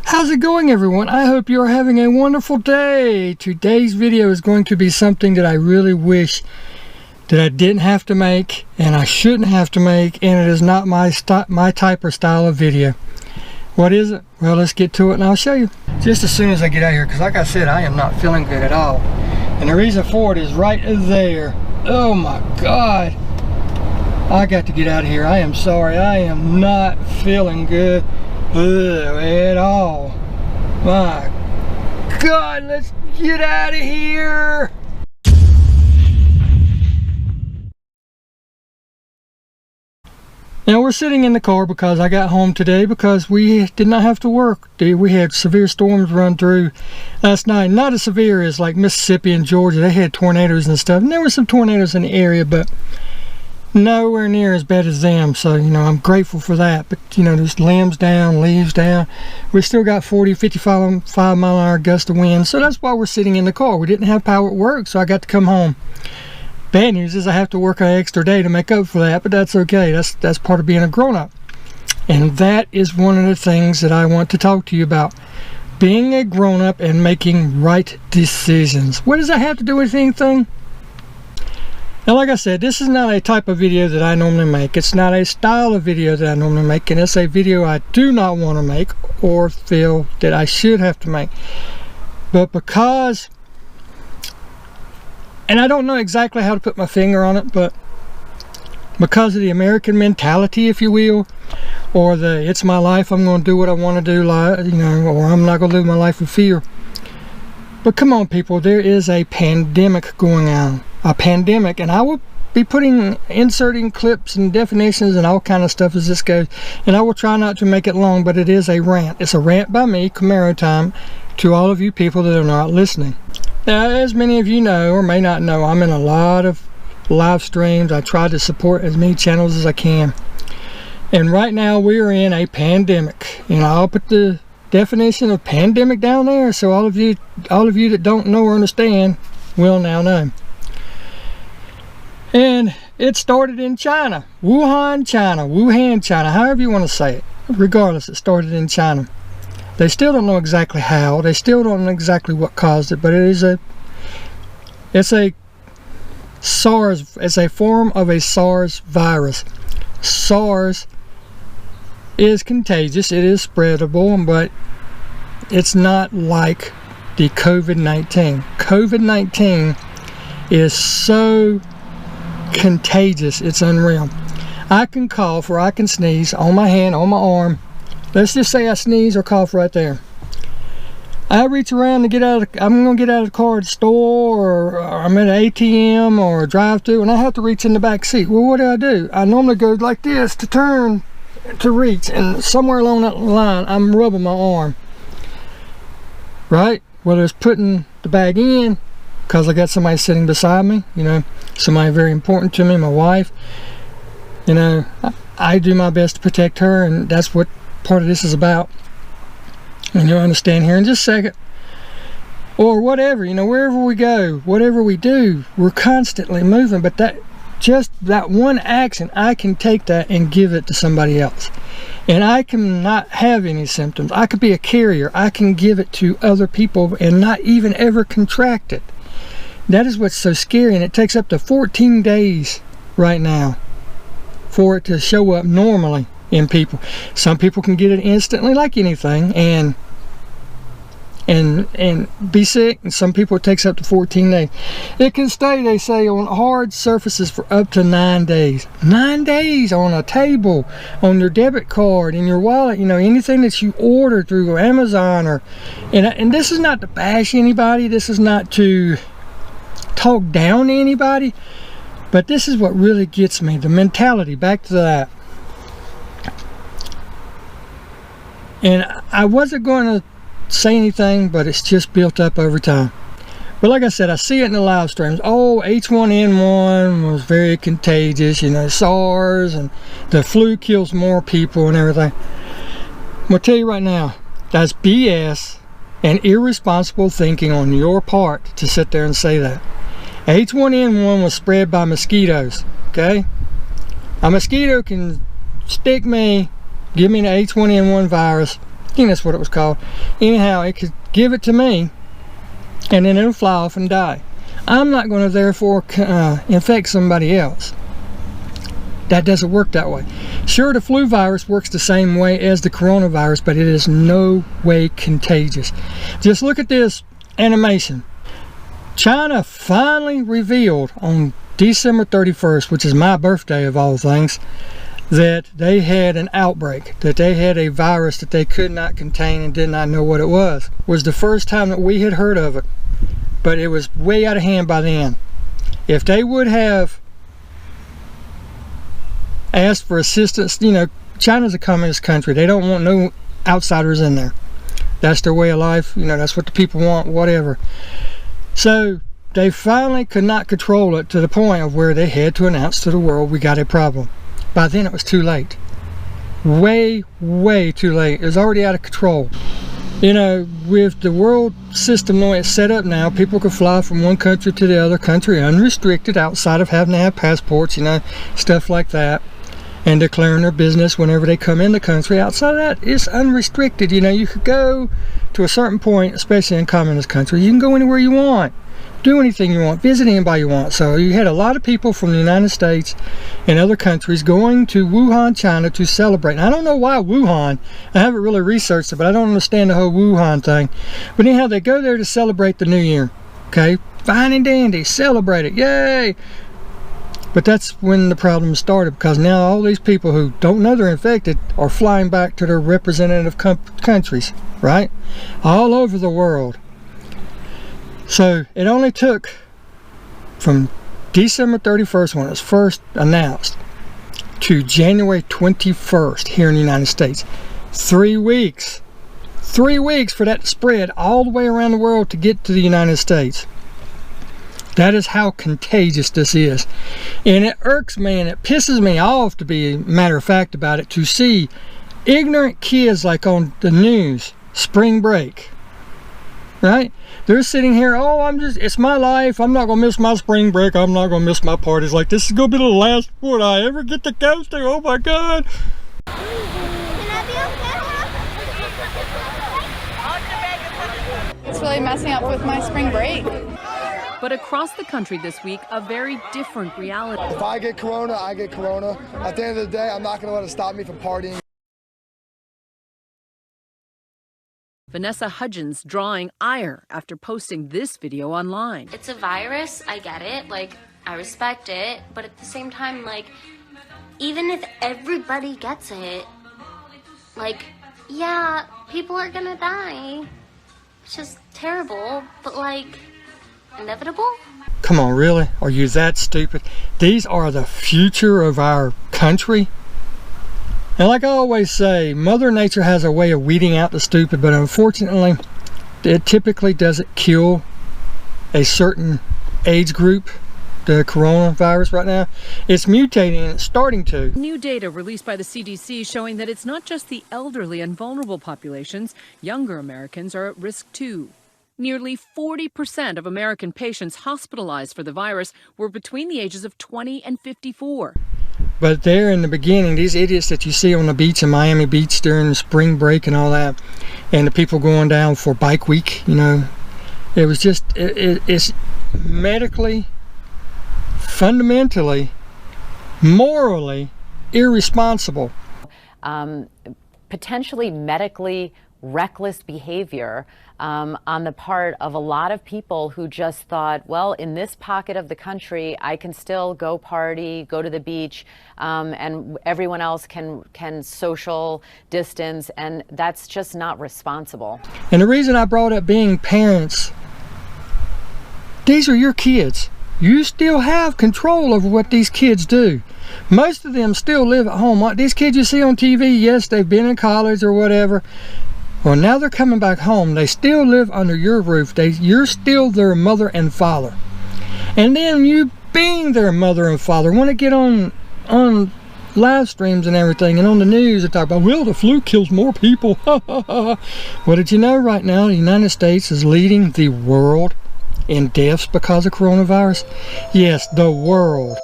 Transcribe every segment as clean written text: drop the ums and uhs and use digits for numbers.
How's it going, everyone? I hope you're having a wonderful day. Today's video is going to be something that I really wish that I didn't have to make, and I shouldn't have to make, and it is not my type or style of video. What is it? Well, let's get to it and I'll show you. Just as soon as I get out here, because like I said, I am not feeling good at all. And the reason for it is right there. Oh my God. I got to get out of here. I am sorry. I am not feeling good at all. My God, let's get out of here. Now we're sitting in the car because I got home today because we did not have to work. We had severe storms run through last night. Not as severe as like Mississippi and Georgia. They had tornadoes and stuff. And there were some tornadoes in the area, but nowhere near as bad as them. So, you know, I'm grateful for that. But, you know, there's limbs down, leaves down. We still got 40, 55 mile an hour gust of wind. So that's why we're sitting in the car. We didn't have power at work, so I got to come home. Bad news is I have to work an extra day to make up for that, but that's okay. That's part of being a grown-up. And that is one of the things that I want to talk to you about. Being a grown-up and making right decisions. What does that have to do with anything? Now, like I said, this is not a type of video that I normally make. It's not a style of video that I normally make, and it's a video I do not want to make or feel that I should have to make. But because, and I don't know exactly how to put my finger on it, but because of the American mentality, if you will, or the it's my life, I'm going to do what I want to do, you know, or I'm not going to live my life with fear. But come on, people, there is a pandemic going on. A pandemic, and I will be inserting clips and definitions and all kind of stuff as this goes, and I will try not to make it long, but it is a rant. It's a rant by me, Camaro time, to all of you people that are not listening. Now, as many of you know or may not know, I'm in a lot of live streams. I try to support as many channels as I can, and right now we are in a pandemic, and I'll put the definition of pandemic down there so all of you that don't know or understand will now know. And it started in China, Wuhan, China, however you want to say it. Regardless, it started in China. They still don't know exactly how. They still don't know exactly what caused it, but it's a SARS. It's a form of a SARS virus. SARS is contagious. It is spreadable, but it's not like the COVID-19. COVID-19 is so contagious, it's unreal. I can cough or I can sneeze on my hand, on my arm. Let's just say I sneeze or cough right there. I reach around to get out of I'm gonna get out of the car at the store, or I'm at an ATM or a drive-thru, and I have to reach in the back seat. Well, what do? I normally go like this to turn to reach, and somewhere along that line I'm rubbing my arm, right? Whether it's putting the bag in because I got somebody sitting beside me, you know, somebody very important to me, my wife. You know, I do my best to protect her, and that's what part of this is about. And you'll understand here in just a second. Or whatever, you know, wherever we go, whatever we do, we're constantly moving. But that one action, I can take that and give it to somebody else. And I can not have any symptoms. I could be a carrier. I can give it to other people and not even ever contract it. That is what's so scary, and it takes up to 14 days right now for it to show up normally in people. Some people can get it instantly like anything and be sick, and some people it takes up to 14 days. It can stay, they say, on hard surfaces for up to 9 days. 9 days on a table, on your debit card, in your wallet, you know, anything that you order through Amazon and this is not to bash anybody, this is not to talk down to anybody, but this is what really gets me, the mentality, back to that. And I wasn't going to say anything, but it's just built up over time. But like I said, I see it in the live streams. Oh, H1N1 was very contagious, you know, SARS, and the flu kills more people and everything. I'm going to tell you right now, that's BS and irresponsible thinking on your part to sit there and say that. H1N1 was spread by mosquitoes, okay? A mosquito can stick me, give me the H1N1 virus, think that's what it was called. Anyhow, it could give it to me, and then it'll fly off and die. I'm not going to therefore infect somebody else. That doesn't work that way. Sure, the flu virus works the same way as the coronavirus, but it is no way contagious. Just look at this animation. China finally revealed on December 31st, which is my birthday of all things, that they had an outbreak, that they had a virus that they could not contain and did not know what it was. It was the first time that we had heard of it, but it was way out of hand by then. If they would have asked for assistance, you know, China's a communist country. They don't want no outsiders in there. That's their way of life. You know, that's what the people want, whatever. So they finally could not control it to the point of where they had to announce to the world, we got a problem. By then it was too late. Way, way too late. It was already out of control. You know, with the world system the way it's set up now, people can fly from one country to the other country unrestricted outside of having to have passports, you know, stuff like that, and declaring their business whenever they come in the country. Outside of that, it's unrestricted. You know, you could go to a certain point, especially in communist country, you can go anywhere you want, do anything you want, visit anybody you want. So you had a lot of people from the United States and other countries going to Wuhan, China to celebrate. And I don't know why Wuhan. I haven't really researched it, but I don't understand the whole Wuhan thing. But anyhow, they go there to celebrate the new year. Okay, fine and dandy, celebrate it, yay! But that's when the problem started, because now all these people who don't know they're infected are flying back to their representative countries, right? All over the world. So it only took from December 31st, when it was first announced, to January 21st here in the United States. 3 weeks. 3 weeks for that to spread all the way around the world to get to the United States. That is how contagious this is. And it irks me and it pisses me off, to be a matter of fact about it, to see ignorant kids like on the news, spring break, right? They're sitting here, oh, it's my life, I'm not gonna miss my spring break, I'm not gonna miss my parties. Like, this is gonna be the last one I ever get to go to, oh my God. Can I be okay? It's really messing up with my spring break. But across the country this week, a very different reality. If I get corona, I get corona. At the end of the day, I'm not gonna let it stop me from partying. Vanessa Hudgens drawing ire after posting this video online. It's a virus, I get it, like, I respect it, but at the same time, like, even if everybody gets it, like, yeah, people are gonna die. It's just terrible, but, like, inevitable? Come on, really? Are you that stupid? These are the future of our country. And like I always say, Mother Nature has a way of weeding out the stupid, but unfortunately, it typically doesn't kill a certain age group. The coronavirus right now, it's mutating and it's starting to. New data released by the CDC showing that it's not just the elderly and vulnerable populations. Younger Americans are at risk too. Nearly 40% of American patients hospitalized for the virus were between the ages of 20 and 54. But there in the beginning, these idiots that you see on the beach in Miami Beach during the spring break and all that, and the people going down for bike week, you know, it was just, it's medically, fundamentally, morally irresponsible. Potentially medically reckless behavior on the part of a lot of people who just thought, well, in this pocket of the country, I can still go party, go to the beach, and everyone else can social distance, and that's just not responsible. And the reason I brought up being parents, these are your kids. You still have control over what these kids do. Most of them still live at home. These kids you see on TV, yes, they've been in college or whatever. Well, now they're coming back home. They still live under your roof. You're still their mother and father. And then you, being their mother and father, want to get on live streams and everything and on the news and talk about, well, the flu kills more people. Well, did you know right now the United States is leading the world in deaths because of coronavirus? Yes, the world.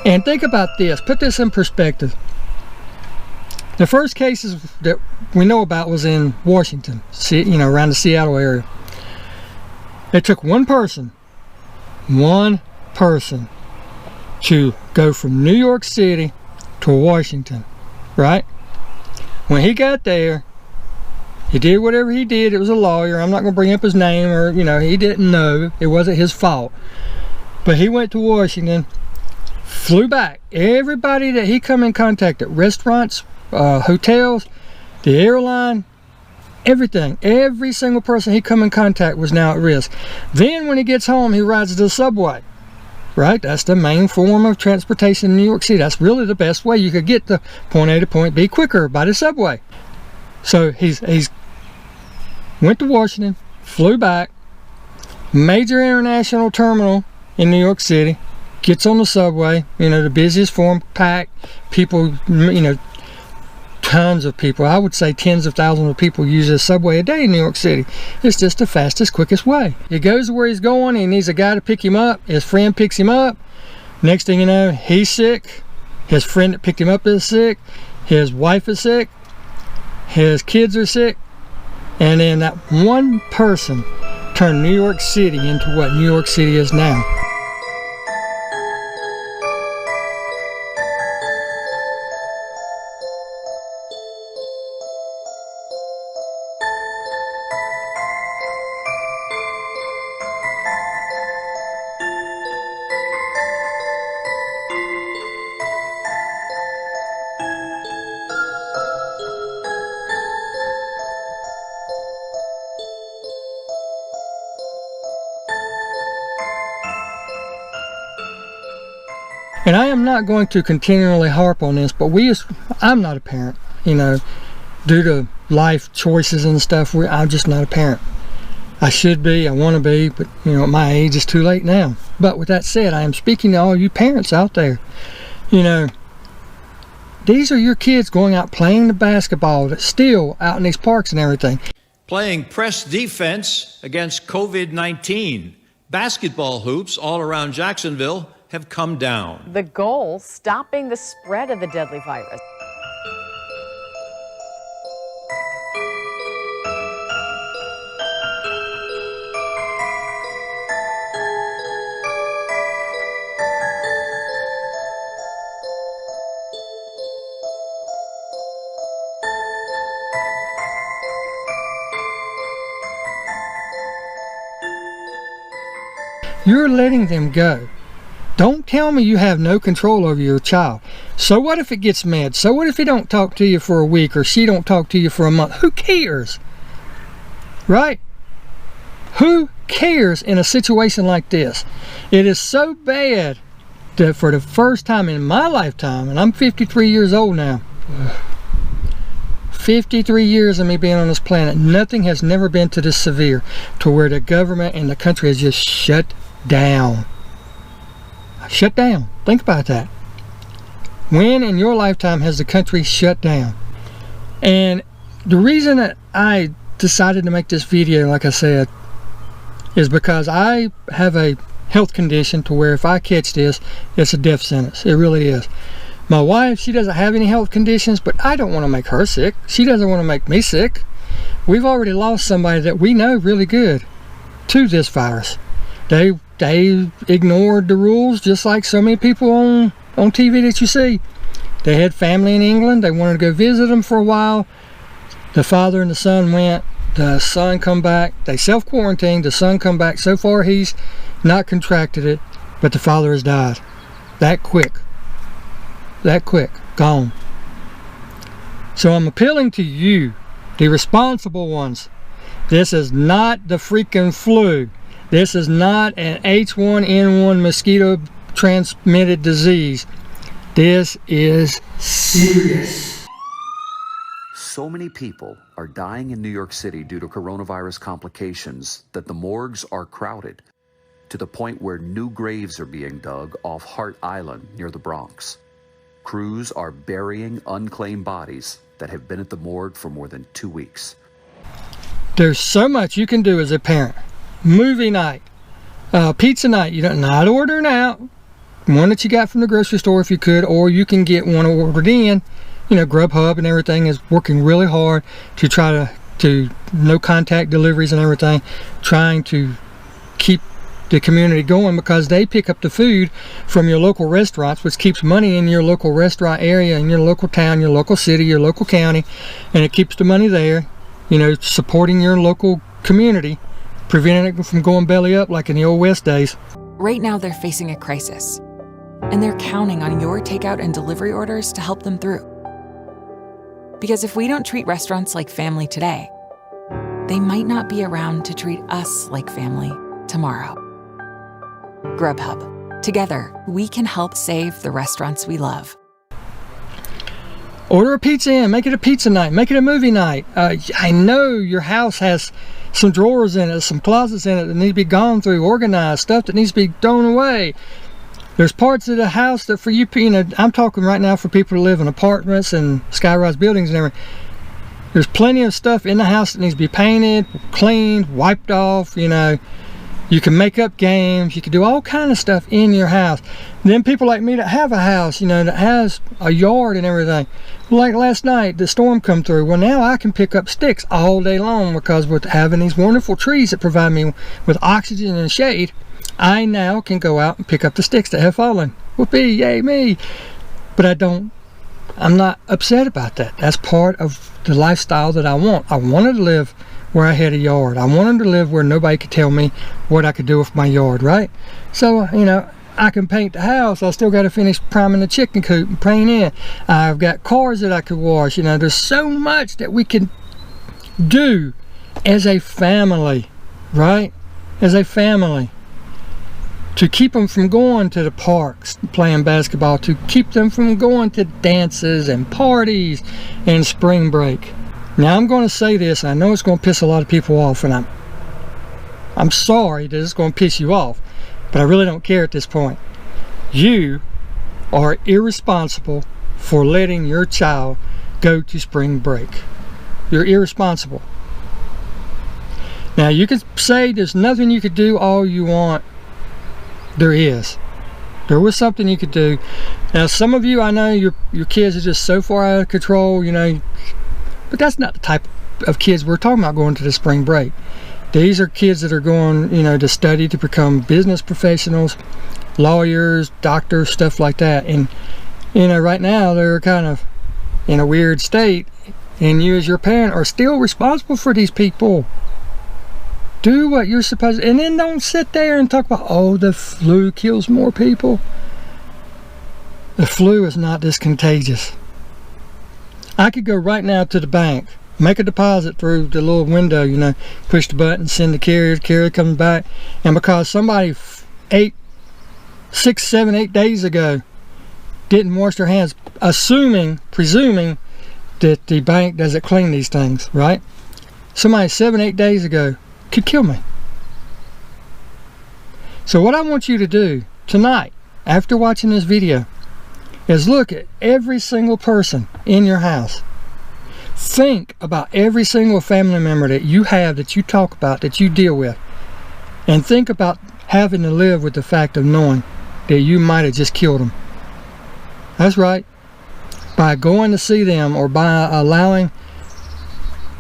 And think about this, put this in perspective. The first cases that we know about was in Washington, around the Seattle area. It took one person to go from New York City to Washington, right? When he got there, he did whatever he did. It was a lawyer. I'm not going to bring up his name, or, he didn't know. It wasn't his fault. But he went to Washington, flew back. Everybody that he come in contact at, restaurants, hotels, the airline, everything, every single person he come in contact was now at risk. Then when he gets home, he rides the subway, right? That's the main form of transportation in New York City. That's really the best way you could get to point A to point B quicker, by the subway. So he's went to Washington, flew back, major international terminal in New York City, gets on the subway, the busiest form, packed, people, tons of people. I would say tens of thousands of people use this subway a day in New York City. It's just the fastest, quickest way. He goes where he's going. He needs a guy to pick him up. His friend picks him up. Next thing you know, he's sick. His friend that picked him up is sick. His wife is sick. His kids are sick. And then that one person turned New York City into what New York City is now. And I am not going to continually harp on this, but I'm not a parent, due to life choices and stuff. I'm just not a parent. I should be, I want to be, but at my age it's too late now. But with that said, I am speaking to all you parents out there. These are your kids going out playing the basketball that's still out in these parks and everything. Playing press defense against COVID-19. Basketball hoops all around Jacksonville have come down. The goal, stopping the spread of the deadly virus. You're letting them go. Don't tell me you have no control over your child. So what if it gets mad? So what if he don't talk to you for a week, or she don't talk to you for a month? Who cares? Right? Who cares in a situation like this? It is so bad that for the first time in my lifetime, and I'm 53 years old now, 53 years of me being on this planet, nothing has never been to this severe, to where the government and the country has just shut down. Shut down. Think about that. When in your lifetime has the country shut down? And the reason that I decided to make this video, like I said, is because I have a health condition to where if I catch this, it's a death sentence. It really is. My wife, she doesn't have any health conditions, but I don't want to make her sick. She doesn't want to make me sick. We've already lost somebody that we know really good to this virus. They ignored the rules, just like so many people on TV that you see. They had family in England. They wanted to go visit them for a while. The father and the son went. The son come back. They self-quarantined. The son come back. So far, he's not contracted it, but the father has died. That quick. That quick. Gone. So I'm appealing to you, the responsible ones. This is not the freaking flu. This is not an H1N1 mosquito transmitted disease. This is serious. So many people are dying in New York City due to coronavirus complications that the morgues are crowded, to the point where new graves are being dug off Hart Island near the Bronx. Crews are burying unclaimed bodies that have been at the morgue for more than 2 weeks. There's so much you can do as a parent. Movie night, pizza night, you don't not ordering out, one that you got from the grocery store if you could, or you can get one ordered in. You know, Grubhub and everything is working really hard to try to no contact deliveries and everything, trying to keep the community going, because they pick up the food from your local restaurants, which keeps money in your local restaurant area, in your local town, your local city, your local county, and it keeps the money there, you know, supporting your local community, preventing it from going belly up like in the old West days. Right now they're facing a crisis, and they're counting on your takeout and delivery orders to help them through. Because if we don't treat restaurants like family today, they might not be around to treat us like family tomorrow. Grubhub. Together, we can help save the restaurants we love. Order a pizza in, make it a pizza night, make it a movie night. I know your house has some drawers in it, some closets in it that need to be gone through, organized, stuff that needs to be thrown away. There's parts of the house that for you, I'm talking right now for people who live in apartments and skyrise buildings and everything. There's plenty of stuff in the house that needs to be painted, cleaned, wiped off, you know. You can make up games, you can do all kind of stuff in your house. Then people like me that have a house, you know, that has a yard and everything. Like last night, the storm come through. Well, now I can pick up sticks all day long, because with having these wonderful trees that provide me with oxygen and shade, I now can go out and pick up the sticks that have fallen. Whoopee, yay me. But I'm not upset about that. That's part of the lifestyle that I want. I wanted to live where I had a yard. I wanted to live where nobody could tell me what I could do with my yard, right? So, you know, I can paint the house. I still got to finish priming the chicken coop and paint in. I've got cars that I could wash. You know, there's so much that we can do as a family, right? As a family. To keep them from going to the parks, playing basketball, to keep them from going to dances and parties and spring break. Now I'm going to say this, and I know it's going to piss a lot of people off, and I'm sorry that it's going to piss you off, but I really don't care at this point. You are irresponsible for letting your child go to spring break. You're irresponsible. Now you can say there's nothing you could do all you want. There is. There was something you could do. Now some of you, I know your kids are just so far out of control, you know, but that's not the type of kids we're talking about going to the spring break. These are kids that are going, you know, to study to become business professionals, lawyers, doctors, stuff like that. And, you know, right now they're kind of in a weird state, and you as your parent are still responsible for these people. Do what you're supposed to, and then don't sit there and talk about, oh, the flu kills more people. The flu is not this contagious. I could go right now to the bank, make a deposit through the little window, you know, push the button, send the carrier comes back, and because somebody 6, 7, 8 days ago didn't wash their hands, presuming that the bank doesn't clean these things, right? Somebody 7, 8 days ago could kill me. So what I want you to do tonight, after watching this video, is look at every single person in your house. Think about every single family member that you have, that you talk about, that you deal with, and think about having to live with the fact of knowing that you might have just killed them. That's right. By going to see them, or by allowing,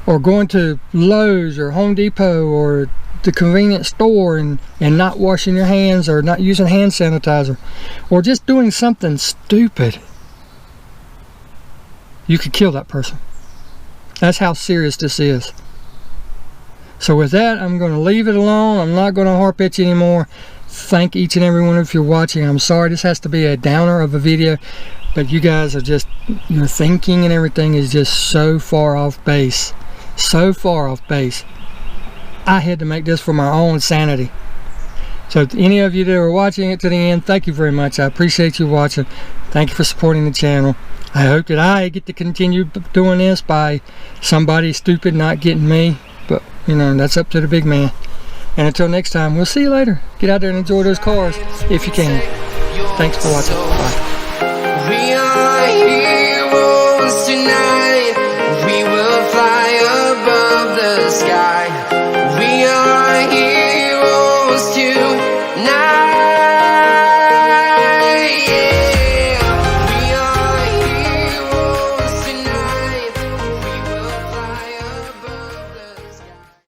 or going to Lowe's or Home Depot or the convenience store and not washing your hands, or not using hand sanitizer, or just doing something stupid, you could kill that person. That's how serious this is. So with that, I'm going to leave it alone. I'm not going to harp at you anymore. Thank each and every one of you for watching. I'm sorry this has to be a downer of a video, but you guys are just, your thinking and everything is just so far off base. So far off base. I had to make this for my own sanity. So to any of you that are watching it to the end, thank you very much. I appreciate you watching. Thank you for supporting the channel. I hope that I get to continue doing this by somebody stupid not getting me, but you know, that's up to the big man. And until next time, we'll see you later. Get out there and enjoy those cars if you can. Thanks for watching. Bye. We are heroes tonight. We will fly above the sky.